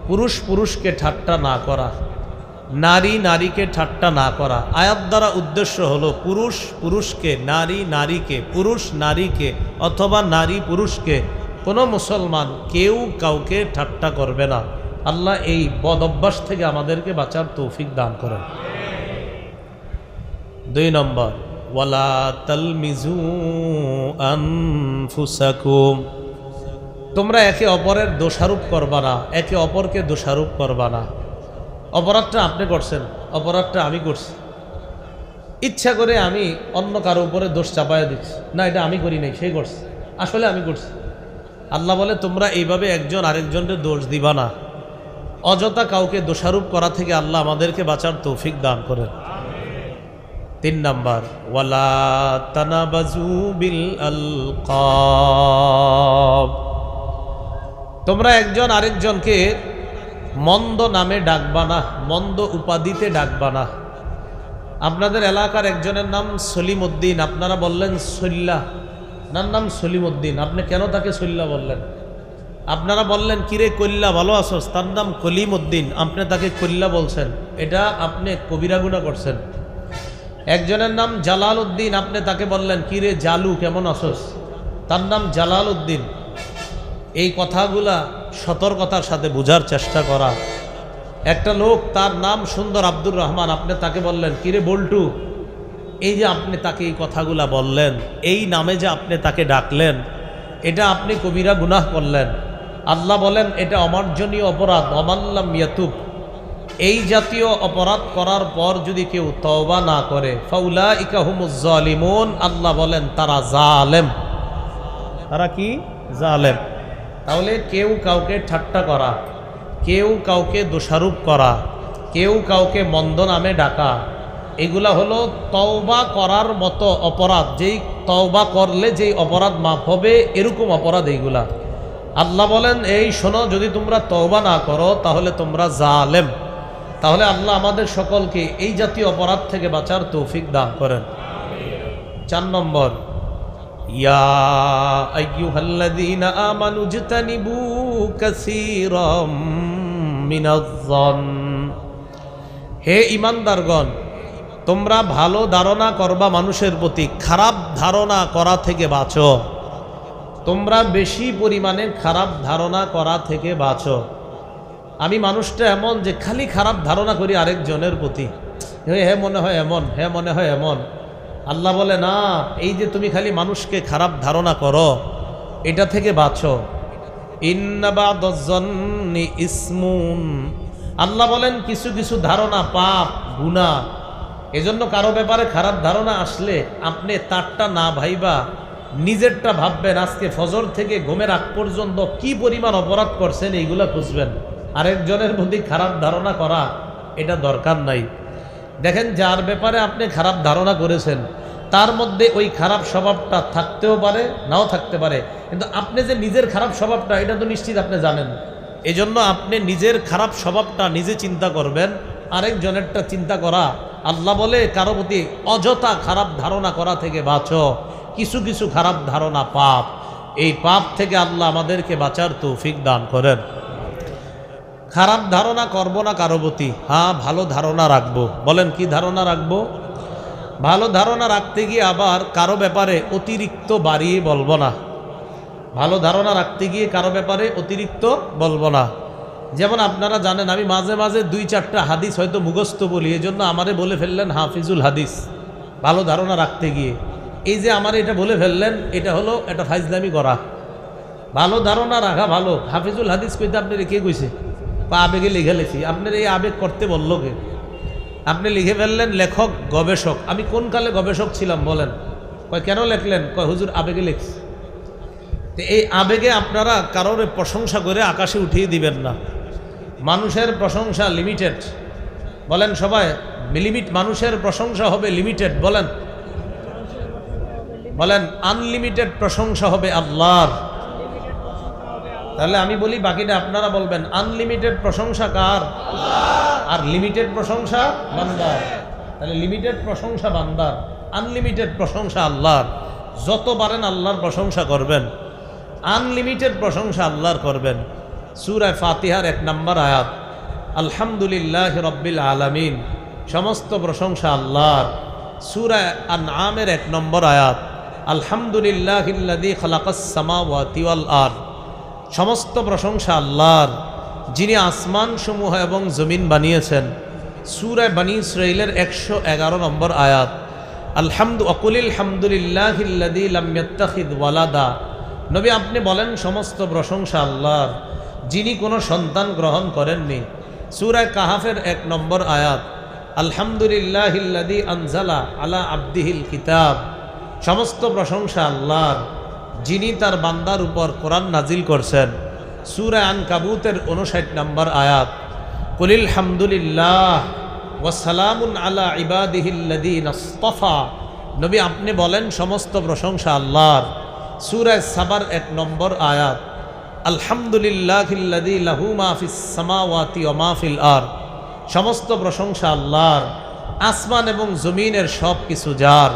পুরুষ পুরুষকে ঠাট্টা না করা, নারী নারীকে ঠাট্টা না করা। আয়াত দ্বারা উদ্দেশ্য হলো পুরুষ পুরুষকে, নারী নারীকে, পুরুষ নারীকে অথবা নারী পুরুষকে কোনো মুসলমান কেউ কাউকে ঠাট্টা করবে না। আল্লাহ এই বদ অভ্যাস থেকে আমাদেরকে বাঁচার তৌফিক দান করেন। 2 নম্বর, ওয়ালা তালমিজু আনফুসাকুম, তোমরা একে অপরের দোষারোপ করবা না, একে অপরকে দোষারোপ করবা না। অপরাধটা আপনি করছেন, অপরাধটা আমি করছি, ইচ্ছা করে আমি অন্য কারো উপরে দোষ চাপায়া দিচ্ছি, না এটা আমি করি নাই, সেই করছে, আসলে আমি করছি। আল্লাহ বলে তোমরা এইভাবে একজন আরেকজনের দোষ দিবা না। অযথা কাউকে দোষারোপ করা থেকে আল্লাহ আমাদেরকে বাঁচার তৌফিক দান করেন। 3 নম্বর, ওয়ালা তানাবাজু বিল আলকাব, তোমরা একজন আরেকজনকে মন্দ নামে ডাকবা না, মন্দ উপাধিতে ডাকবা না। আপনাদের এলাকার একজনের নাম সলিম উদ্দিন, আপনারা বললেন সল্লা, নার নাম সলিম উদ্দিন, আপনি কেন তাকে সল্লা বললেন? আপনারা বললেন কিরে কল্লা ভালো আছোস, তার নাম কলিম উদ্দিন, আপনি তাকে কল্লা বলছেন, এটা আপনি কবিরা গুনাহ করছেন। একজনের নাম জালাল উদ্দিন, আপনি তাকে বললেন কিরে জালু কেমন আছোস, তার নাম জালাল উদ্দিন। এই কথাগুলা সতর্কতার সাথে বোঝার চেষ্টা করা। একটা লোক তার নাম সুন্দর আব্দুর রহমান, আপনি তাকে বললেন কিরে বল্টু, এই যে আপনি তাকে এই কথাগুলা বললেন, এই নামে যে আপনি তাকে ডাকলেন, এটা আপনি কবিরা গুনাহ করলেন। আল্লাহ বলেন এটা অমার্জনীয় অপরাধ, অমাল্লাম ইয়াতুব, এই জাতীয় অপরাধ করার পর যদি কেউ তওবা না করে ফাউলাইকা হুমুজ জালিমুন, আল্লাহ বলেন তারা জালেম। তারা কি? জালেম। তাহলে কেউ কাউকে ঠাট্টা করা, কেউ কাউকে দোষারোপ করা, কেউ কাউকে মন্দ নামে ডাকা, এগুলা হলো তওবা করার মতো অপরাধ। যেই তওবা করলে যেই অপরাধ মাফ হবে, এরকম অপরাধ এইগুলা। আল্লাহ বলেন এই শোনো, যদি তোমরা তওবা না করো তাহলে তোমরা জালেম। তাহলে আল্লাহ আমাদের সকলকে এই জাতীয় অপরাধ থেকে বাঁচার তৌফিক দান করেন। 4 নম্বর, ইয়া আইয়ুহাল্লাযীনা আমানু ইজতানিবু কাসীরাম মিনাজ-যন, হে ঈমানদারগণ, তোমরা ভালো ধারণা করবা মানুষের প্রতি, খারাপ ধারণা করা থেকে বাঁচো। তোমরা বেশি পরিমাণে খারাপ ধারণা করা থেকে বাঁচো। আমি মানুষটা এমন যে খালি খারাপ ধারণা করি আরেকজনের প্রতি, হে মনে হয় এমন, হে মনে হয় এমন। আল্লাহ বলে না, এই যে তুমি খালি মানুষকে খারাপ ধারণা করো, এটা থেকে বাঁচো। ইন্না বা'দাজ-যন্নি ইসমুন, আল্লাহ বলেন কিছু কিছু ধারণা পাপ, গুনাহ। এজন্য কারো ব্যাপারে খারাপ ধারণা আসলে আপনি তারটা না ভাইবা নিজেরটা ভাববেন। আজকে ফজর থেকে ঘুমের আগ পর্যন্ত কি পরিমাণ অপরাধ করছেন এইগুলা খুঁজবেন। আরেকজনের প্রতি খারাপ ধারণা করা এটা দরকার নাই। দেখেন যার ব্যাপারে আপনি খারাপ ধারণা করেছেন তার মধ্যে ওই খারাপ স্বভাবটা থাকতেও পারে, নাও থাকতে পারে, কিন্তু আপনি যে নিজের খারাপ স্বভাবটা এটা তো নিশ্চিত আপনি জানেন। এজন্য আপনি নিজের খারাপ স্বভাবটা নিজে চিন্তা করবেন, আরেকজনেরটা চিন্তা করা। আল্লাহ বলে কারো প্রতি অযথা খারাপ ধারণা করা থেকে বাঁচো। কিছু কিছু খারাপ ধারণা পাপ, এই পাপ থেকে আল্লাহ আমাদেরকে বাঁচার তৌফিক দান করেন। খারাপ ধারণা করব না কারো প্রতি, হ্যাঁ ভালো ধারণা রাখবো। বলেন কি ধারণা রাখবো? ভালো ধারণা রাখতে গিয়ে আবার কারো ব্যাপারে অতিরিক্ত বাড়িয়ে বলবো না। ভালো ধারণা রাখতে গিয়ে কারো ব্যাপারে অতিরিক্ত বলবো না। যেমন আপনারা জানেন আমি মাঝে মাঝে 2-4টা হাদিস হয়তো মুখস্থ বলি, এজন্য আমারে বলে ফেললেন হাফিজুল হাদিস ভালো ধারণা রাখতে গিয়ে। এই যে আমার এটা বলে ফেললেন, এটা হলো একটা ফাইজলামি করা। ভালো ধারণা রাখা ভালো, হাফিজুল হাদিস কইতে আপনার কে কইছে? বা আবেগে লিখে লেখি, আপনার এই আবেগ করতে বললো কে? আপনি লিখে ফেললেন লেখক গবেষক। আমি কোন কালে গবেষক ছিলাম বলেন? কয় কেন লেখলেন? কয় হুজুর আবেগে লিখছি। তো এই আবেগে আপনারা কারোর প্রশংসা করে আকাশে উঠিয়ে দিবেন না। মানুষের প্রশংসা লিমিটেড, বলেন সবাই লিমিট। মানুষের প্রশংসা হবে লিমিটেড, বলেন বলেন আনলিমিটেড প্রশংসা হবে আল্লাহর। তাহলে আমি বলি বাকিটা আপনারা বলবেন। আনলিমিটেড প্রশংসা কার? আর লিমিটেড প্রশংসা বান্দার। তাহলে লিমিটেড প্রশংসা বান্দার, আনলিমিটেড প্রশংসা আল্লাহর। যত পারেন আল্লাহর প্রশংসা করবেন, আনলিমিটেড প্রশংসা আল্লাহর করবেন। সূরা ফাতিহার 1 নম্বর আয়াত, আলহামদুলিল্লাহ রব্বিল আলামিন, সমস্ত প্রশংসা আল্লাহর। সূরা আনআমের 1 নম্বর আয়াত, আলহামদুলিল্লাহিল্লাযী খালাকাস সামাওয়াতি ওয়াল আরদ, সমস্ত প্রশংসা আল্লাহর যিনি আসমান সমূহ এবং জমিন বানিয়েছেন। সূরা বনী ইসরাঈলের 111 নম্বর আয়াত, ওয়াকুলিল হামদুলিল্লাহিল্লাযী লাম ইয়াত্তাখিয ওয়ালাদা, নবী আপনি বলেন সমস্ত প্রশংসা আল্লাহর যিনি কোনো সন্তান গ্রহণ করেননি। সূরা কাহাফের 1 নম্বর আয়াত, আলহামদুলিল্লাহিল্লাযী আনজালা আলা আবদিহিল কিতাব, সমস্ত প্রশংসা আল্লাহর যিনি তার বান্দার উপর কোরআন নাজিল করছেন। সূরা আনকাবুতের 59 নম্বর আয়াত, কুলিল হামদুলিল্লাহ ওয়া সালামুন আলা ইবাদিহিল্লাযীনা ইসতাফা, নবী আপনি বলেন সমস্ত প্রশংসা আল্লাহর। সূরা সাবার 1 নম্বর আয়াত, আলহামদুলিল্লাহিল্লাযী লাহু মা ফিস সামাওয়াতি ওয়া মা ফিল আরদ, সমস্ত প্রশংসা আল্লাহর, আসমান এবং জমিনের সব কিছু যার।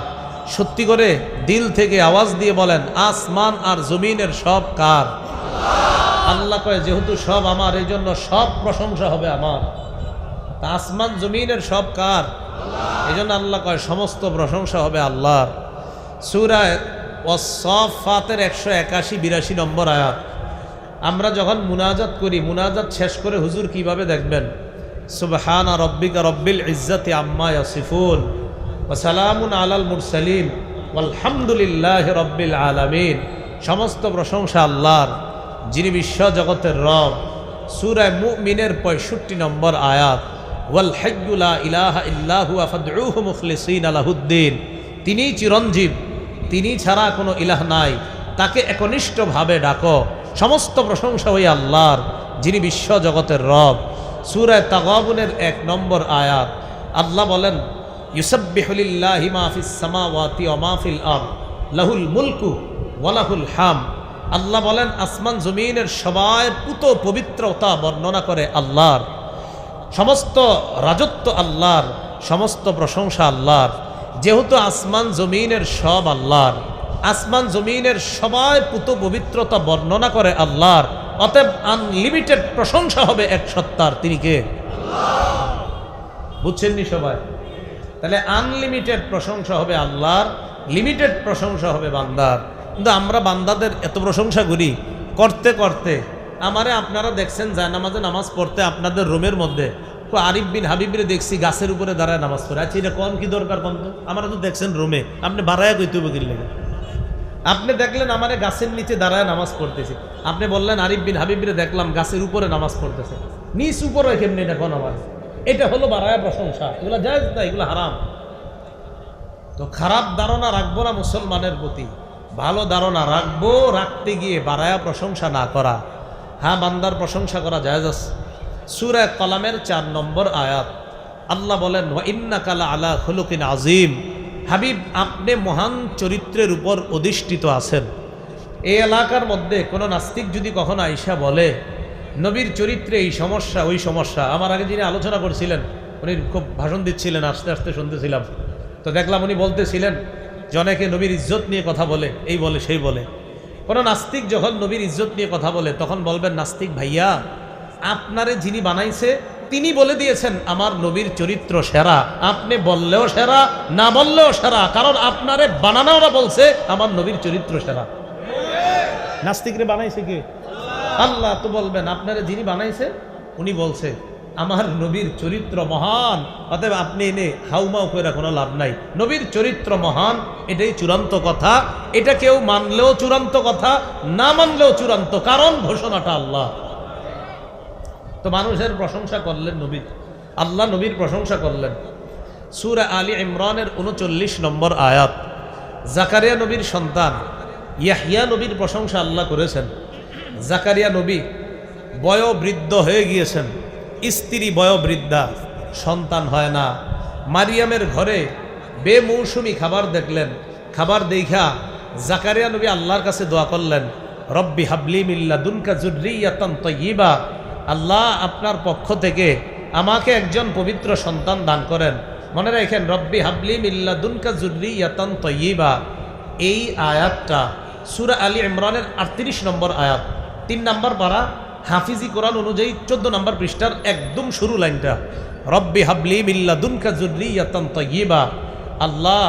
সত্যি করে দিল থেকে আওয়াজ দিয়ে বলেন আসমান আর জমিনের সব কার? আল্লাহ কয় যেহেতু সব আমার, এই জন্য সব প্রশংসা হবে আমার। তা আসমান জমিনের সব কার? এই জন্য আল্লাহ কয় সমস্ত প্রশংসা হবে আল্লাহর। সূরা ওয়াস-সাফফাতের 181-82 নম্বর আয়াত, আমরা যখন মুনাজাত করি, মুনাজাত শেষ করে হুজুর কিভাবে দেখবেন, সুবহানা রব্বিকা রব্বিল ইজ্জাতি আম্মা ইয়াসিফুন ওয়া সালামুন আলাল মুরসালিন ওয়ালহামদুলিল্লাহি রব্বিল আলামিন, সমস্ত প্রশংসা আল্লাহর যিনি বিশ্ব জগতের রব। সূরা মুমিনের 65 নম্বর আয়াত, ওয়াল হাইয়্যু লা ইলাহা ইল্লা হুয়া ফাদউহু মুখলিসিনা লাহুদ্দিন, তিনিই চিরঞ্জীব, তিনি ছাড়া কোনো ইলাহ নাই, তাকে একনিষ্ঠভাবে ডাকো। সমস্ত প্রশংসা ওই আল্লাহর যিনি বিশ্ব জগতের রব। সূরা তাগাবুনের 1 নম্বর আয়াত, আল্লাহ বলেন ইউসাব্বিহু লিল্লাহি মা ফিস সামাওয়াতি ওয়া মা ফিল আরদ লাহুল মুলকু ওয়া লাহুল হামদ, আল্লাহ বলেন আসমান জমিনের সবাই পুত পবিত্রতা বর্ণনা করে আল্লাহর, সমস্ত রাজত্ব আল্লাহর, সমস্ত প্রশংসা আল্লাহর। যেহেতু আসমান জমিনের সব আল্লাহর, আসমান জমিনের সবাই পুত পবিত্রতা বর্ণনা করে আল্লাহর, অতএব আনলিমিটেড প্রশংসা হবে এক সত্তার, তিনি কে? বুঝছেননি সবাই? তাহলে আনলিমিটেড প্রশংসা হবে আল্লাহর, লিমিটেড প্রশংসা হবে বান্দার। কিন্তু আমরা বান্দাদের এত প্রশংসা করি, করতে করতে আমারে আপনারা দেখছেন জায়নামাজে নামাজ পড়তে আপনাদের রুমের মধ্যে আরিফ বিন হাবিবরে দেখছি গাছের উপরে দাঁড়ায় নামাজ পড়ে। আচ্ছা এটা কোন কি দরকার কোন? তো আমরা তো দেখছেন রুমে, আপনি বাড়ায় কইতে বকির লেগে। আপনি দেখলেন আমারে গাছের নিচে দাঁড়ায় নামাজ পড়তেছি, আপনি বললেন আরিফ বিন হাবিবরে দেখলাম গাছের উপরে নামাজ পড়তেছে। নিচ উপরে কেমনি এটা কোন? আমার এটা হলো বাড়ায় প্রশংসা, এগুলো জায়েজ না, এগুলো হারাম। তো খারাপ ধারণা রাখবো না মুসলমানের প্রতি, ভালো ধারণা রাখবো, রাখতে গিয়ে বাড়ায়া প্রশংসা না করা। হ্যাঁ, বান্দার প্রশংসা করা জায়েজ আছে। সূরা কলামের 4 নম্বর আয়াত, আল্লাহ বলেন ওয়া ইন্নাকা লাআলা খুলুকিন আযীম, হাবিব আপনি মহান চরিত্রের উপর অধিষ্ঠিত আছেন। এই এলাকার মধ্যে কোনো নাস্তিক যদি কখনো আইসা বলে নবীর চরিত্রে এই সমস্যা ওই সমস্যা, আমার আগে যিনি আলোচনা করছিলেন উনি খুব ভাষণ দিচ্ছিলেন, আস্তে আস্তে শুনতেছিলাম, তো দেখলাম উনি বলতেছিলেন যে অনেকে নবীর ইজ্জত নিয়ে কথা বলে, এই বলে সেই বলে। কোনো নাস্তিক যখন নবীর ইজ্জত নিয়ে কথা বলে তখন বলবেন নাস্তিক ভাইয়া, আপনারে যিনি বানাইছে তিনি বলে দিয়েছেন আমার নবীর চরিত্র সেরা, আপনি বললেও সেরা, না বললেও সেরা, কারণ আপনারে বানানোরা বলছে আমার নবীর চরিত্র সেরা। নাস্তিকরে বানাইছে কে? আল্লাহ। তো বলবেন আপনারে যিনি বানাইছে উনি বলছে আমার নবীর চরিত্র মহান, অতএব আপনি এনে হাউমাউ করে কোনো লাভ নাই, নবীর চরিত্র মহান, এটাই চূড়ান্ত কথা। এটা কেউ মানলেও চূড়ান্ত কথা, না মানলেও চূড়ান্ত, কারণ ঘোষণাটা আল্লাহ। তো মানুষের প্রশংসা করলেন নবী, আল্লাহ নবীর প্রশংসা করলেন। সূরা আলী ইমরানের 39 নম্বর আয়াত, জাকারিয়া নবীর সন্তান ইয়াহইয়া নবীর প্রশংসা আল্লাহ করেছেন। জাকারিয়া নবী বয়োবৃদ্ধ হয়ে গিয়েছেন, স্ত্রী বয়োবৃদ্ধা, সন্তান হয় না। মারিয়ামের ঘরে বেমৌসুমি খাবার দেখলেন, খাবার দেখা জাকারিয়া নবী আল্লাহর কাছে দোয়া করলেন, রব্বি হাবলি মিন লাদুনকা যুররিয়াতান তাইয়্যিবা, আল্লাহ আপনার পক্ষ থেকে আমাকে একজন পবিত্র সন্তান দান করেন। মনে রাখেন, রব্বি হাবলি মিন লাদুনকা যুররিয়াতান তাইয়্যিবা, এই আয়াতটা সূরা আলী ইমরানের 38 নম্বর আয়াত, 3 নম্বর পারা হাফিজি কোরআন অনুযায়ী 14 নম্বর পৃষ্ঠার একদম শুরু লাইনটা, রব্বি হাবলি মিল্লাদুনকা যুররিয়াতান তাইয়্যিবা। আল্লাহ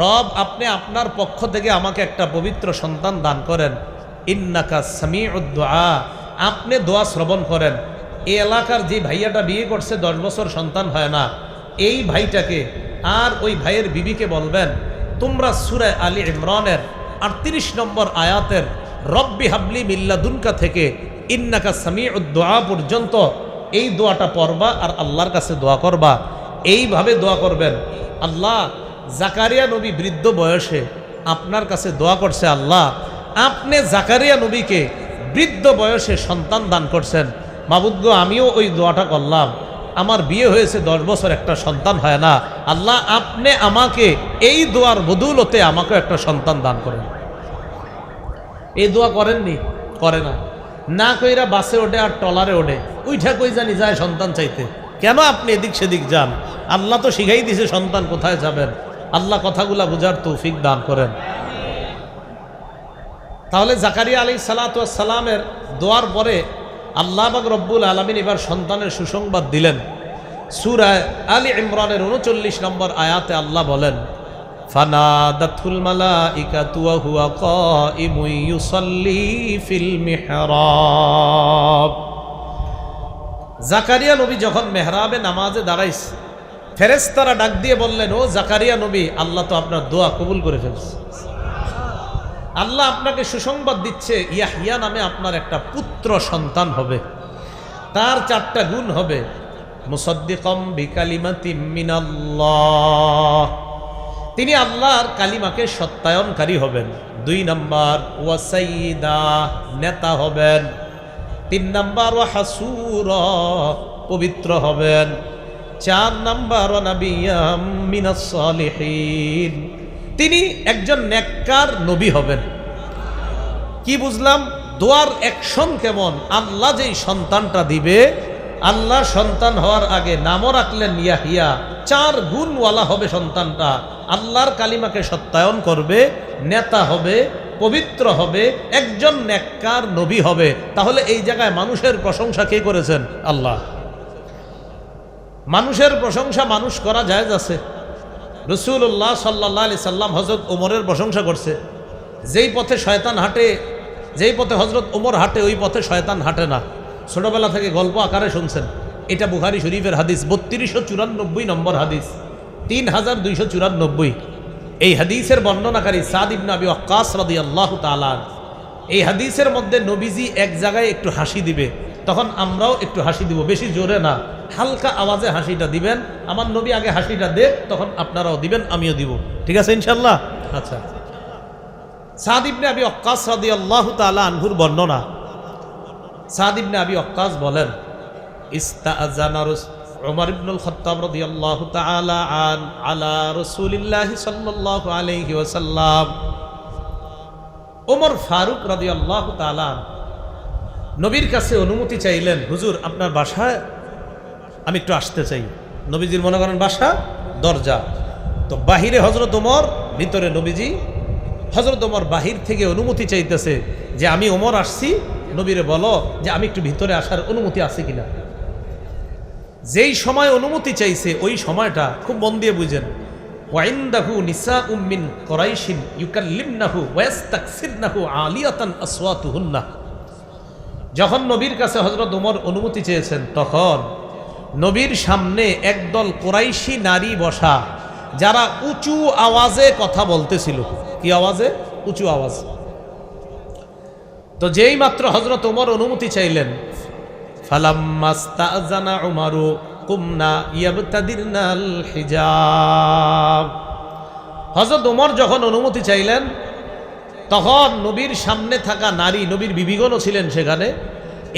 রব, আপনি আপনার পক্ষ থেকে আমাকে একটা পবিত্র সন্তান দান করেন। ইন্নাকা সামিউদ দুআ, আপনি দোয়া শ্রবণ করেন। এই এলাকার যে ভাইয়াটা বিয়ে করছে 10 বছর সন্তান হয় না, এই ভাইটাকে আর ওই ভাইয়ের বিবিকে বলবেন, তোমরা সূরা আলী ইমরানের 38 নম্বর আয়াতের রব্বি হাবলি মিল্লাদুনকা থেকে ইন্নাকা সামিউদ দুআ পর্যন্ত এই দোয়াটা পড়বা আর আল্লাহর কাছে দোয়া করবা। এইভাবে দোয়া করবেন, আল্লাহ জাকারিয়া নবী বৃদ্ধ বয়সে আপনার কাছে দোয়া করছে, আল্লাহ আপনি জাকারিয়া নবীকে বৃদ্ধ বয়সে সন্তান দান করছেন। মাবুদ গো, আমিও ওই দোয়াটা করলাম, আমার বিয়ে হয়েছে 10 বছর, একটা সন্তান হয় না, আল্লাহ আপনি আমাকে এই দোয়ার বদৌলতে আমাকে একটা সন্তান দান করেন। এই দোয়া করেননি? করে না, না কইরা বাসে ওঠে আর টলারে ওঠে, উইঠা কই জানি যায় সন্তান চাইতে। কেন আপনি এদিক সেদিক যান? আল্লাহ তো শিখাই দিছে সন্তান কোথায় যাবেন। আল্লাহ কথাগুলা বুঝার তৌফিক দান করেন। তাহলে জাকারিয়া আলাইহিস সালাতু ওয়াস সালামের দোয়ার পরে আল্লাহ পাক রব্বুল আলামিন এবার সন্তানের সুসংবাদ দিলেন। সূরা আলী ইমরানের 39 নম্বর আয়াতে আল্লাহ বলেন, ফানাদাতুল মালাইকাতু ওয়া হুয়া কাইমুন ইউসাল্লি ফিল মিহরাব। জাকারিয়া নবী যখন মেহরাবে নামাজে দাঁড়াইছে, ফেরেশতারা ডাক দিয়ে বললেন, ও জাকারিয়া নবী, আল্লাহ তো আপনার দোয়া কবুল করে ফেলছে। আল্লাহ আপনাকে সুসংবাদ দিচ্ছে, ইয়াহইয়া নামে আপনার একটা পুত্র সন্তান হবে, তার 4টা গুণ হবে। মুসাদ্দিকাম বিকালিমাতিম মিনাল্লাহ, তিনি আল্লাহর কালিমাকে সত্যায়নকারী হবেন। 2 নাম্বার ওয়া সাইয়্যিদা, নেতা হবেন। 3 নাম্বার ওয়া হাসুরা, পবিত্র হবেন। 4 নাম্বার ওয়া নাবিয়্যাম মিনাস সালিহিন, তিনি একজন নেককার নবী হবেন। কি বুঝলাম? দোয়ার অ্যাকশন কেমন? আল্লাহ যেই সন্তানটা দিবে, আল্লাহ সন্তান হওয়ার আগে নামও রাখলেন ইয়াহিয়া। 4 গুণওয়ালা হবে সন্তানটা, আল্লাহর কালিমাকে সত্যায়ন করবে, নেতা হবে, পবিত্র হবে, একজন নেককার নবী হবে। তাহলে এই জায়গায় মানুষের প্রশংসা কে করেছেন? আল্লাহ। মানুষের প্রশংসা মানুষ করা জায়েজ আছে। রাসূলুল্লাহ সাল্লাল্লাহু আলাইহি সাল্লাম হযরত ওমরের প্রশংসা করছে। যেই পথে শয়তান হাঁটে, যেই পথে হযরত ওমর হাঁটে, ওই পথে শয়তান হাঁটে না। ছোটবেলা থেকে গল্প আকারে শুনছেন। এটা বুখারী শরীফের হাদিস, 3294 নম্বর হাদিস, 3294। এই হাদিসের বর্ণনাকারী সাদ ইবনে আবি ওয়াক্কাস রাদিয়াল্লাহু তাআলা। এই হাদিসের মধ্যে নবীজি এক জায়গায় একটু হাসি দিবে, তখন আমরাও একটু হাসি দিব, বেশি জোরে না, হালকা আওয়াজে হাসিটা দিবেন। আমার নবী আগে হাসিটা দেখ, তখন আপনারাও দিবেন, আমিও দিব। ঠিক আছে ইনশাআল্লাহ? আচ্ছা, সাদ ইবনে আবি ওয়াক্কাস রাদিয়াল্লাহু তাআলা আনহুর বর্ণনা। সাদ ইবনে আবি ওয়াক্কাস বলেন, ইস্তাআযানা উমর ইবনুল খাত্তাব রাদিয়াল্লাহু তাআলা আলা রাসূলিল্লাহ সাল্লাল্লাহু আলাইহি ওয়াসাল্লাম। ওমর ফারুক রাদিয়াল্লাহু তাআলা নবীর কাছে অনুমতি চাইলেন, হুজুর আপনার বাসায় আমি একটু আসতে চাই। নবীজির মনে করেন বাসা দরজা, তো বাহিরে হযরত ওমর, ভিতরে নবীজি। হযরত ওমর বাহির থেকে অনুমতি চাইতেছে যে আমি ওমর আসছি, নবীরে বলো যে আমি একটু ভিতরে আসার অনুমতি আছে কিনা। যেই সময় অনুমতি চাইছে ওই সময়টা খুব মন দিয়ে বুঝেন। ওয়াইন্দাহু নিসাউম মিন কুরাইশিন ইউকাল্লিমনাহু ওয়া ইস্তাকসিরনাহু আলিয়াতান আসওয়াতুহুন্না। যখন নবীর কাছে হযরত ওমর অনুমতি চেয়েছেন, তখন নবীর সামনে একদল কুরাইশি নারী বসা, যারা উঁচু আওয়াজে কথা বলতেছিল। কি আওয়াজে? উঁচু আওয়াজ। তো যেই মাত্র হযরত ওমর অনুমতি চাইলেন, ফালাম্মাস্তাযানা উমারু কুমনা ইয়াবতাদিরনাল হিজাব। হযরত ওমর যখন অনুমতি চাইলেন, তখন নবীর সামনে থাকা নারী, নবীর বিবিগণও ছিলেন সেখানে,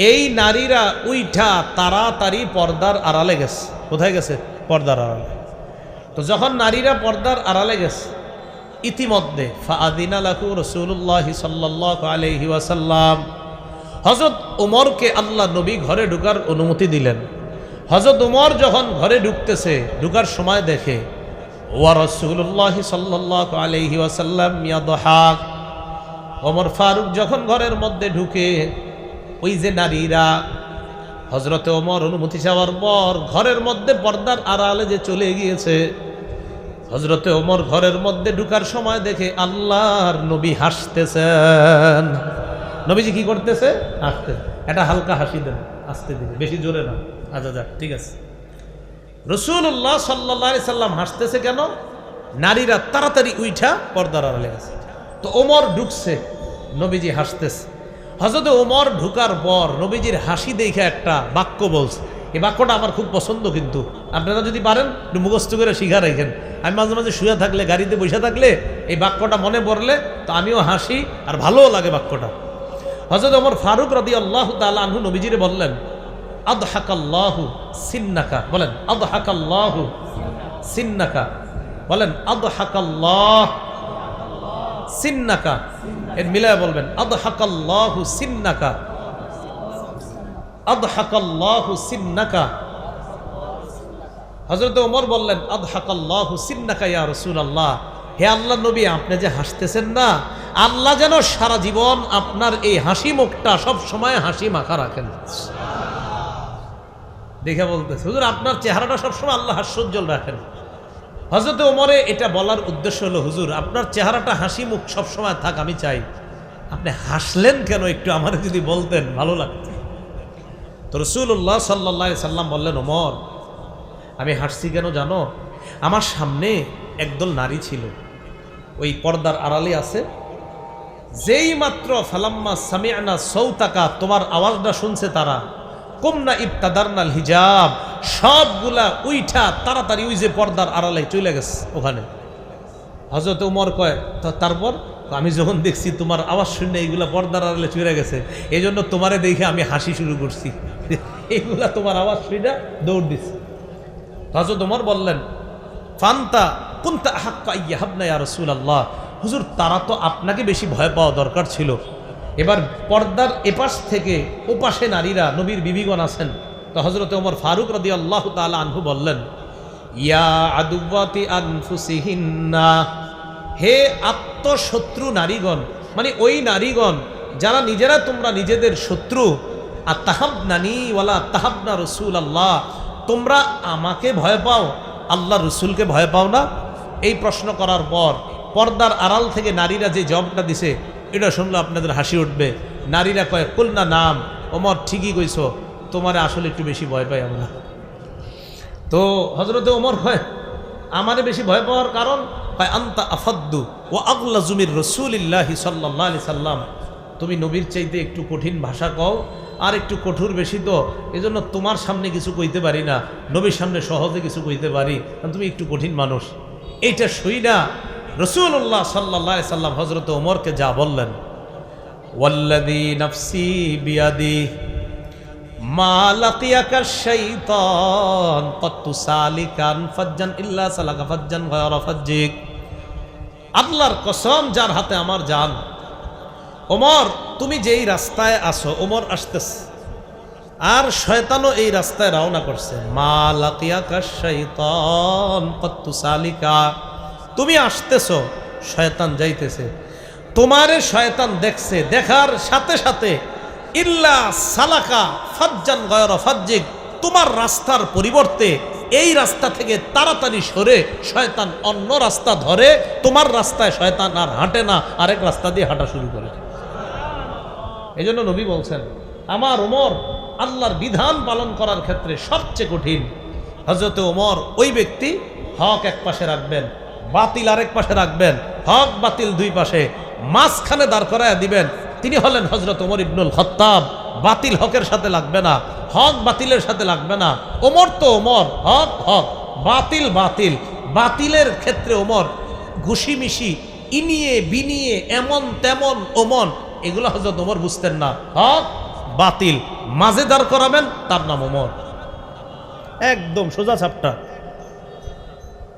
এই নারীরা উইঠা তাড়াতাড়ি পর্দার আড়ালে গেছে। কোথায় গেছে? পর্দার আড়ালে। তো যখন নারীরা পর্দার আড়ালে গেছে, ইতিমধ্যে ফাআযিনা লাহু রাসূলুল্লাহ সাল্লাল্লাহু আলাইহি ওয়াসাল্লাম, হযরত ওমরকে আল্লাহ নবী ঘরে ঢুকার অনুমতি দিলেন। হযরত ওমর যখন ঘরে ঢুকতেছে, ঢুকার সময় দেখে ওয়া রাসূলুল্লাহ সাল্লাল্লাহু আলাইহি ওয়াসাল্লাম ইয়াদহাক। ওমর ফারুক যখন ঘরের মধ্যে ঢুকে, ওই যে নারীরা হযরতে ওমর অনুমতি চাওয়ার পর ঘরের মধ্যে পর্দার আড়ালে যে চলে গিয়েছে, হযরতে ওমর ঘরের মধ্যে ঢুকার সময় দেখে আল্লাহর নবী হাসতেছেন। নবীজি কি করতেছে? হাসতেছে। এটা হালকা হাসি দেন, আস্তে দিন, বেশি জোরে না। আচ্ছা যাক, ঠিক আছে। রাসূলুল্লাহ সাল্লাল্লাহু আলাইহি সাল্লাম হাসতেছে কেন? নারীরা তাড়াতাড়ি উইঠা পর্দার আড়ালে গেছে। তো ওমর ঢুকছে, নবীজি হাসতেছে। হযরত ওমর ঢুকার পর নবীজির হাসি দেখে একটা বাক্য বলছে। এই বাক্যটা আমার খুব পছন্দ, কিন্তু আপনারা যদি পারেন একটু মুখস্থ করে শিখা রাখেন। আমি মাঝে মাঝে শুয়ে থাকলে, গাড়িতে বসে থাকলে এই বাক্যটা মনে পড়লে তো আমিও হাসি আর ভালোও লাগে বাক্যটা। হযরত ওমর ফারুক রাদিয়াল্লাহু তাআলা আনহু নবীজিরে বললেন, আদহাকাল্লাহু সিন্নাকা। বলেন আদহাকাল্লাহু সিন্নাকা। বলেন আদহাকাল্লাহ সিন্নাকা। এর মিলায় বলবেন আদহাকাল্লাহু সিন্নাকা, আদহাকাল্লাহু সিন্নাকা। হযরত ওমর বললেন আদহাকাল্লাহু সিন্নাকা ইয়া রাসূলুল্লাহ। হে আল্লাহর নবী, আপনি যে হাসতেছেন না, আল্লাহ যেন সারা জীবন আপনার এই হাসি মুখটা সব সময় হাসি মাখা রাখেন। দেখে বলতেছে, হুজুর আপনার চেহারাটা সবসময় আল্লাহ হাস্যোজ্জ্বল রাখেন। হযরত ওমরে এটা বলার উদ্দেশ্য হলো, হুজুর আপনার চেহারাটা হাসি মুখ সবসময় থাক, আমি চাই। আপনি হাসলেন কেন একটু আমার যদি বলতেন ভালো লাগতো। তো রাসূলুল্লাহ সাল্লাল্লাহু আলাইহি সাল্লাম বললেন, ওমর আমি হাসছি কেন জানো? আমার সামনে একদল নারী ছিল, ওই পর্দার আড়ালে আছে। যেই মাত্র ফালাম্মা সামি'না সাউতাকা, তোমার আওয়াজটা শুনছে তারা, কুমনা ইবতাদারনাল হিজাব, সবগুলা উইঠা তাড়াতাড়ি ওই যে পর্দার আড়ালে চলে গেছে ওখানে। হযরত ওমর কয়, তারপর? আমি যখন দেখছি তোমার আওয়াজ শুনে এইগুলা পর্দার আড়ালে চলে গেছে, এই জন্য তোমারে দেখে আমি হাসি শুরু করছি। এইগুলা তোমার আওয়াজ শুনে দৌড় দিচ্ছে। হযরত ওমর বললেন, ফান্তা কুনতা আহাক্কা ইয়াহাবনা ইয়া রাসূলুল্লাহ। হুজুর তারা তো আপনাকে বেশি ভয় পাওয়া দরকার ছিল। এবার পর্দার এপাশ থেকে ওপাশে নারীরা নবীর বিবিগণ আছেন। তো হযরত ওমর ফারুক রাদিয়াল্লাহু তাআলা আনহু বললেন, ইয়া আদুওয়াতি আনফুসিহিন্না, হে আত্মশত্রু নারীগণ, মানে ওই নারীগণ যারা নিজেরা তোমরা নিজেদের শত্রু, আতাহাবনানি ওয়ালা তাহাবনা রাসূলুল্লাহ, তোমরা আমাকে ভয় পাও, আল্লাহ রসুলকে ভয় পাও না? এই প্রশ্ন করার পর পর্দার আড়াল থেকে নারীরা যে জবাবটা দিছে, এটা শুনলে আপনাদের হাসি উঠবে। নারীরা কয়, কুলনা নাম। ওমর ঠিকই কইছো, তোমারে আসলে একটু বেশি ভয় পাই আমরা। তো হযরতে ওমর কয়, আমারে বেশি ভয় পাওয়ার কারণ? কয়, আনতা আফাদ্দু ওয়া আগলাযু মির রাসূলিল্লাহি সাল্লাল্লাহু আলাইহি সাল্লাম, তুমি নবীর চাইতে একটু কঠিন ভাষা কও আর একটু কঠোর বেশি, তো এজন্য তোমার সামনে কিছু কইতে পারি না, নবীর সামনে সহজে কিছু কইতে পারি, কারণ তুমি একটু কঠিন মানুষ। এইটা শুইনা রাসূলুল্লাহ সাল্লাল্লাহু আলাইহি সাল্লাম হযরত ওমরকে যা বললেন, ওয়াল্লাযী নাফসি বিয়াদি মা লাকিয়াকা শাইতান ক্বাদ তুসালিকান ফাজ্জান ইল্লা সালাকা ফাজ্জান গায়রা ফাজ্জিক। আল্লাহর কসম যার হাতে আমার জান, ওমর তুমি যেই রাস্তায় আসো, ওমর আসতেছে আর শয়তানও এই রাস্তায় রওনা করছে। মা লাকিয়াকা শাইতান ক্বাদ তুসালিকা, তুমি আসতেছো, শয়তান যাইতেছে। তোমারে শয়তান দেখছে, দেখার সাথে সাথে ইল্লা সালাকা ফাজ্জান গায়রা ফাজ্জিক, তোমার রাস্তার পরিবর্তে এই রাস্তা থেকে তাড়াতাড়ি সরে শয়তান অন্য রাস্তা ধরে, তোমার রাস্তায় শয়তান আর হাঁটে না, আরেক রাস্তা দিয়ে হাঁটা শুরু করে। এই জন্য নবী বলছেন, আমার ওমর আল্লাহর বিধান পালন করার ক্ষেত্রে সবচেয়ে কঠিন। হযরতে ওমর ওই ব্যক্তি, হক এক পাশে রাখবেন, বাতিল আরেক পাশে রাখবেন, হক বাতিল দুই পাশে, মাঝখানে দাঁড় করায় দিবেন। তিনি হলেন হযরত ওমর ইবনুল খাত্তাব। বাতিল হকের সাথে লাগবে না, হক বাতিলের সাথে লাগবে না। ওমর তো ওমর, হক হক, বাতিল বাতিল। বাতিলের ক্ষেত্রে ওমর ঘুষিমিশি, ইনিয়ে বিনিয়ে, এমন তেমন ওমর, এগুলো হযরত ওমর বুঝতেন না। হক বাতিল মাঝে দাঁড় করাবেন, তার নাম ওমর, একদম সোজা চাপটা।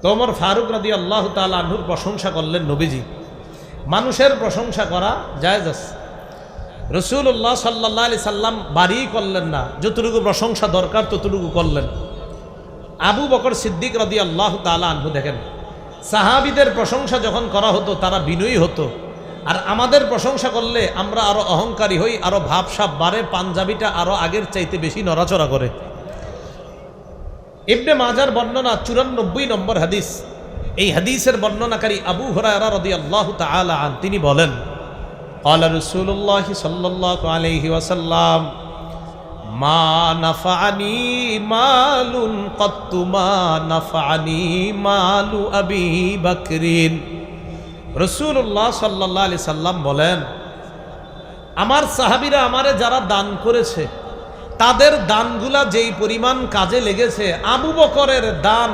তো ওমর ফারুক রাদিয়াল্লাহু তাআলা আনহুর প্রশংসা করলেন নবীজি। মানুষের প্রশংসা করা জায়েজ আছে, রাসূলুল্লাহ সাল্লাল্লাহু আলাইহি সাল্লাম বাড়ি করলেন না, যতটুকু প্রশংসা দরকার ততটুকু করলেন। আবু বকর সিদ্দিক রাদিয়াল্লাহু তাআলা আনহু দেখেন, সাহাবীদের প্রশংসা যখন করা হতো তারা বিনয়ী হতো, আর আমাদের প্রশংসা করলে আমরা আরো অহংকারী হই, আরো ভাবসাব বাড়ে, পাঞ্জাবিটা আরো আগের চাইতে বেশি নড়াচড়া করে। ইবনে মাজার বর্ণনা 94 নম্বর হাদিস। এই হাদিসের বর্ণনাকারী আবু হুরায়রা রাদিয়াল্লাহু তাআলা আন তিনি বলেন, ক্বালা রাসূলুল্লাহ সাল্লাল্লাহু আলাইহি ওয়াসাল্লাম, মা নাফানি মালুন কাত্তু মা নাফানি মালু আবি বকরিন। রাসূলুল্লাহ সাল্লাল্লাহু আলাইহি সাল্লাম বলেন, আমার সাহাবীরা আমারে যারা দান করেছে তাদের দানগুলা যেই পরিমাণ কাজে লেগেছে, আবু বকরের দান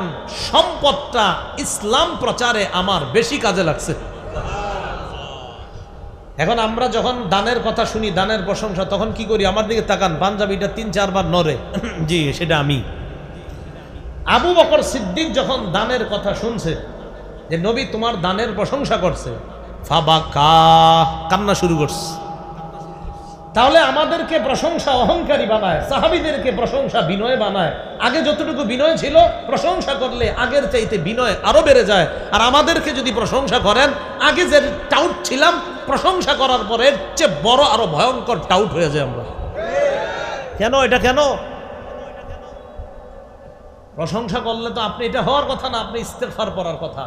সম্পদটা ইসলাম প্রচারে আমার বেশি কাজে লাগছে। এখন আমরা যখন দানের কথা শুনি, দানের প্রশংসা, তখন কি করি? আমার দিকে তাকান, পাঞ্জাবিটা 3-4 বার নড়ে। জি, সেটা আমি। আবু বকর সিদ্দিক যখন দানের কথা শুনছে, যে নবী তোমার দানের প্রশংসা করছে, ফাবাকা, কান্না শুরু করছে। তাহলে আমাদেরকে প্রশংসা অহংকারী বানায়, সাহাবীদেরকে প্রশংসা বিনয় বানায়। আগে যতটুকু বিনয় ছিল, প্রশংসা করলে আগের চাইতে বিনয় আরো বেড়ে যায়। আর আমাদেরকে যদি প্রশংসা করেন, আগে যে টাউট ছিলাম, প্রশংসা করার পরে এর চেয়ে বড় আরো ভয়ঙ্কর টাউট হয়ে যায় আমরা। কেন এটা কেন? প্রশংসা করলে তো আপনি এটা হওয়ার কথা না, আপনি ইস্তেগফার পড়ার কথা,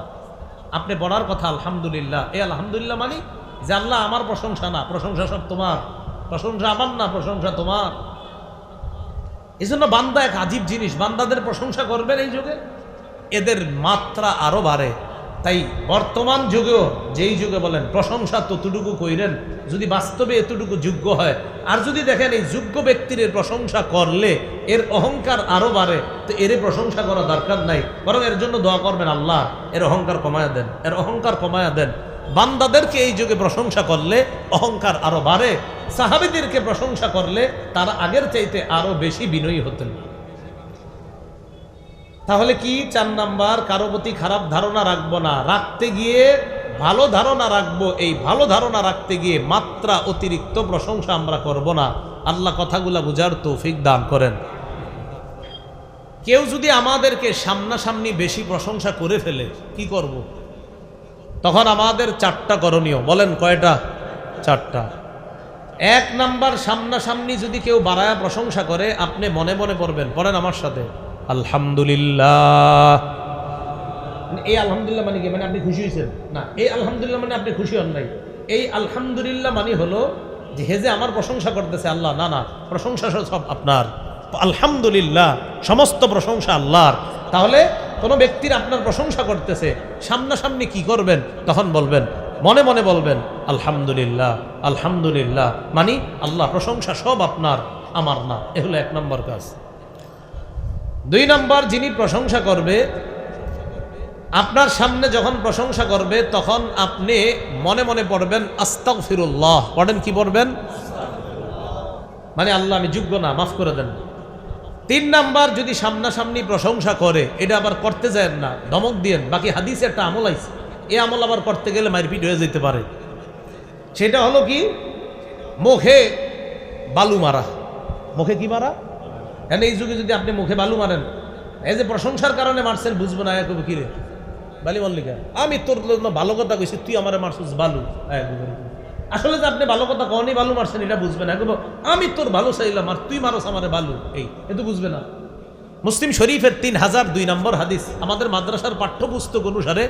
আপনি পড়ার কথা আলহামদুলিল্লাহ। এই আলহামদুলিল্লাহ মানে যে আল্লাহ আমার প্রশংসা না, প্রশংসা সব তোমার, প্রশংসা আমার না, প্রশংসা তোমার। এই জন্য বান্দা এক আজীব জিনিস, বান্দাদের প্রশংসা করবেন এই যুগে, এদের মাত্রা আরো বাড়ে। তাই বর্তমান যুগেও, যেই যুগে বলেন প্রশংসা ততটুকু কইরেন যদি বাস্তবে এতটুকু যোগ্য হয়। আর যদি দেখেন এই যোগ্য ব্যক্তির প্রশংসা করলে এর অহংকার আরো বাড়ে, তো এর প্রশংসা করা দরকার নাই, বরং এর জন্য দোয়া করবেন, আল্লাহ এর অহংকার কমায়া দেন, এর অহংকার কমায়া দেন। বান্দাদেরকে এই যুগে প্রশংসা করলে অহংকার আরো বাড়ে, সাহাবীদেরকে প্রশংসা করলে তারা আগের চাইতে আরো বেশি বিনয়ী হতেন। তাহলে কি 4 নাম্বার, কারো প্রতি খারাপ ধারণা রাখবো না, রাখতে গিয়ে ভালো ধারণা রাখবো। এই ভালো ধারণা রাখতে গিয়ে মাত্রা অতিরিক্ত প্রশংসা আমরা করব না। আল্লাহ কথাগুলা বুঝার তৌফিক দান করেন। কেউ যদি আমাদেরকে সামনাসামনি বেশি প্রশংসা করে ফেলে, কি করব? তখন আমাদের 4টা করণীয়। বলেন কয়টা? 4টা। 1 নাম্বার, সামনাসামনি যদি কেউ বাড়ায়া প্রশংসা করে, আপনি মনে মনে পড়বেন, পড়েন আমার সাথে, আলহামদুলিল্লাহ। এই আলহামদুলিল্লাহ মানে কি? মানে আপনি খুশি হয়েছেন না। এই আলহামদুলিল্লাহ মানে আপনি খুশি হন নাই। এই আলহামদুলিল্লাহ মানে হলো যে হে যে আমার প্রশংসা করতেছে আল্লাহ, না না, প্রশংসা সব আপনার। আলহামদুলিল্লাহ, সমস্ত প্রশংসা আল্লাহর। তাহলে কোনো ব্যক্তির আপনার প্রশংসা করতেছে, সামনাসামনি কি করবেন? তখন বলবেন, মনে মনে বলবেন, আলহামদুলিল্লাহ আলহামদুলিল্লাহ, মানে আল্লাহ প্রশংসা সব আপনার, আমার না। এ হলো 1 নম্বর কাজ। 2 নম্বর, যিনি প্রশংসা করবে, আপনার সামনে যখন প্রশংসা করবে, তখন আপনি মনে মনে পড়বেন আস্তাগফিরুল্লাহ। পড়েন, কি পড়বেন? মানে আল্লাহ আমি যোগ্য না, মাফ করে দেন। 3 নাম্বার, যদি সামনাসামনি প্রশংসা করে, এটা আবার করতে যায় না, ধমক দিয়েন। বাকি হাদিসে একটা আমল আইছে, এই আমল আবার করতে গেলে মারপিট হয়ে যেতে পারে। সেটা হলো কি? মুখে বালু মারা। মুখে কি মারা? হ্যাঁ, এই যুগে যদি আপনি মুখে বালু মারেন, এই যে প্রশংসার কারণে মারছেন, বুঝবো না, কবে কিরে বালি মল্লিকা, আমি তোর ভালো কথা কইছি, তুই আমার মারছিস বালু। আসলে যে আপনি ভালো কথা কখনই বালু মারছেন এটা বুঝবে না, আমি তোর ভালো চাইলাম আর তুই মারস আমারে বালু, এই এতো বুঝবে না। মুসলিম শরীফের 3002 নম্বর হাদিস। আমাদের মাদ্রাসার পাঠ্যপুস্তক অনুসারে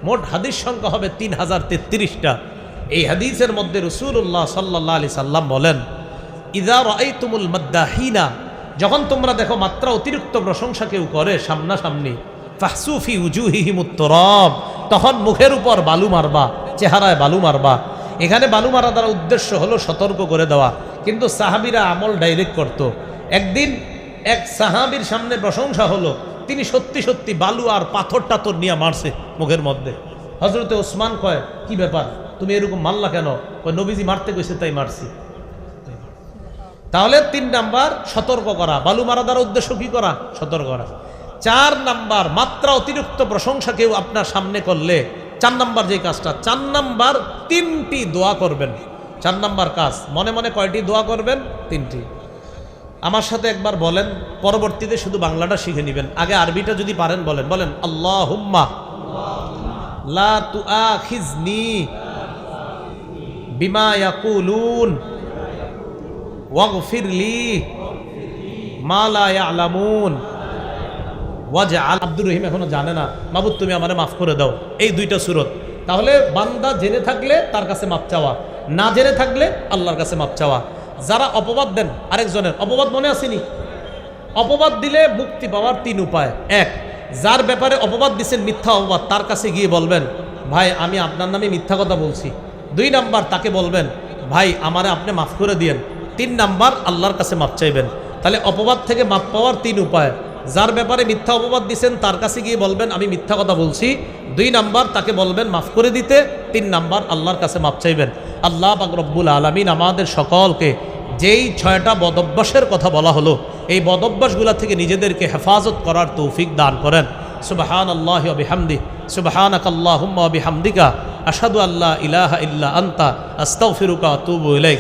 মোট হাদিস সংখ্যা হবে 3033টা। এই হাদিসের মধ্যে রাসূলুল্লাহ সাল্লাল্লাহু আলাইহি সাল্লাম বলেন, ইযা রাআইতুমুল মাদ্দাহিনা, যখন তোমরা দেখো মাত্রা অতিরিক্ত প্রশংসা কেউ করে সামনাসামনি, ফাহসু ফি উজুহিহিমুত তুরাব, তখন মুখের উপর বালু মারবা, চেহারায় বালু মারবা। এখানে বালু মারা দ্বারা উদ্দেশ্য হলো সতর্ক করে দেওয়া, কিন্তু সাহাবীরা আমল ডাইরেক্ট করত। একদিন এক সাহাবীর সামনে প্রশংসা হলো, তিনি সত্যি সত্যি বালু আর পাথর টাথর নিয়ে মারছে মুখের মধ্যে। হযরতে ওসমান কয়, কি ব্যাপার, তুমি এরকম মারলা কেন? কয়, নবীজি মারতে কইছে তাই মারছি। তাহলে 3 নাম্বার, সতর্ক করা। বালু মারা দ্বারা উদ্দেশ্য কি করা? সতর্ক করা। 4 নাম্বার, মাত্রা অতিরিক্ত প্রশংসা কেউ আপনার সামনে করলে, 4 নাম্বার যে কাজটা, 4 নাম্বার 3টি দোয়া করবেন। 4 নাম্বার কাজ, মনে মনে কয়টি দোয়া করবেন? 3টি। আমার সাথে একবার বলেন, পরবর্তীতে শুধু বাংলাটা শিখে নেবেন, আগে আরবিটা যদি পারেন বলেন। বলেন, আল্লাহুম্মা লা তুআখিজনি বিমা ইয়াকুলুন ওয়াগফির লি মা লা ইয়ালামুন ওয়াজআল। আব্দুর রহিম এখনো জানে না, মাবুদ তুমি আমারে মাফ করে দাও। এই দুইটা সূরত। তাহলে বান্দা জেনে থাকলে তার কাছে মাপ চাওয়া, না জেনে থাকলে আল্লাহর কাছে মাপ চাওয়া। যারা অপবাদ দেন আরেকজনের, অপবাদ মনে আসেনি? অপবাদ দিলে মুক্তি পাওয়ার 3 উপায়। এক, যার ব্যাপারে অপবাদ দিচ্ছেন মিথ্যা অপবাদ, তার কাছে গিয়ে বলবেন ভাই আমি আপনার নামে মিথ্যা কথা বলছি। 2 নাম্বার তাকে বলবেন ভাই আমারে আপনি মাফ করে দিয়েন। 3 নাম্বার আল্লাহর কাছে মাপ চাইবেন। তাহলে অপবাদ থেকে মাপ পাওয়ার 3 উপায়। যার ব্যাপারে মিথ্যা অপবাদ দিচ্ছেন তার কাছে গিয়ে বলবেন আমি মিথ্যা কথা বলছি। 2 নাম্বার তাকে বলবেন মাফ করে দিতে। 3 নাম্বার আল্লাহর কাছে মাপ চাইবেন। আল্লাহ পাক রব্বুল আলামিন আমাদের সকলকে যেই 6টা বদঅভ্যাসের কথা বলা হলো এই বদঅভ্যাসগুলো থেকে নিজেদেরকে হেফাজত করার তৌফিক দান করেন। সুবহানাল্লাহি ওয়া বিহামদিহি সুবহানাকাল্লাহুম্মা ওয়া বিহামদিকা আশহাদু আল্লা ইলাহা ইল্লা আনতা আস্তাগফিরুকা ওয়া আতুবু ইলাইক।